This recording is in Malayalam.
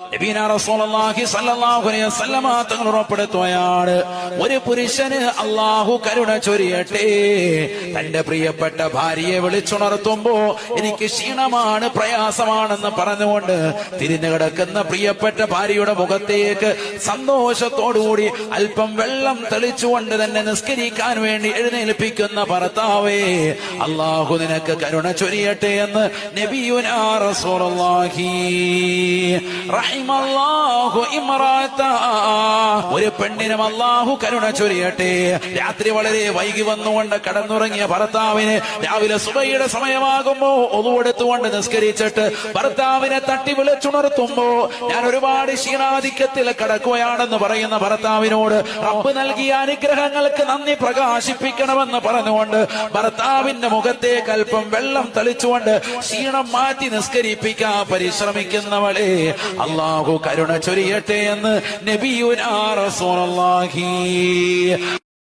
നബിയുനാ റസൂലുള്ളാഹി സ്വല്ലല്ലാഹു അലൈഹി വസല്ലമ തങ്ങൾ ഉറപ്പെടുത്തുകയാണ്, ഒരു പുരുഷന് അല്ലാഹു കരുണ ചൊരിയട്ടെ, തന്റെ പ്രിയപ്പെട്ട ഭാര്യയെ വിളിച്ചുണർത്തുമ്പോ എനിക്ക് ക്ഷീണമാണ്, പ്രയാസമാണെന്ന് പറഞ്ഞുകൊണ്ട് തിരിഞ്ഞു കിടക്കുന്ന പ്രിയപ്പെട്ട ഭാര്യയുടെ മുഖത്തേക്ക് സന്തോഷത്തോടുകൂടി അല്പം വെള്ളം തെളിച്ചുകൊണ്ട് തന്നെ നിസ്കരിക്കാൻ വേണ്ടി എഴുന്നേൽപ്പിക്കുന്ന ഭർത്താവേ, അല്ലാഹു നിനക്ക് കരുണ ചൊരിയട്ടെ എന്ന് നബിയുനാ റസൂലുള്ളാഹി റഹിമല്ലാഹു ഇംറാത. ഒരു പെണ്ണിനും അല്ലാഹു കരുണ ചൊരിയട്ടെ. രാത്രി വളരെ വൈകി വന്നുകൊണ്ട് കടന്നുറങ്ങിയ ഭർത്താവിന് രാവിലെ സുബഹിയുടെ സമയമാകുമ്പോ ഒളു എടുത്തുകൊണ്ട് നിസ്കരിച്ചിട്ട് ഭർത്താവിനെ തട്ടി വിളിച്ചുണർത്തുമ്പോ ഞാൻ ഒരുപാട് ക്ഷീണാധിക്യത്തിൽ കിടക്കുകയാണെന്ന് പറയുന്ന ഭർത്താവിനോട് റബ്ബ് നൽകിയ അനുഗ്രഹങ്ങൾക്ക് നന്ദി പ്രകാശിപ്പിക്കണമെന്ന് പറഞ്ഞുകൊണ്ട് ഭർത്താവിന്റെ മുഖത്തേക്ക് അല്പം വെള്ളം തളിച്ചുകൊണ്ട് ക്ഷീണം മാറ്റി നിസ്കരിപ്പിക്കാൻ പരിശ്രമിക്കുന്നവളെ, അല്ലാഹു കരുണ ചൊരിയട്ടെ എന്ന് നബിയുനാ റസൂലുള്ളാഹി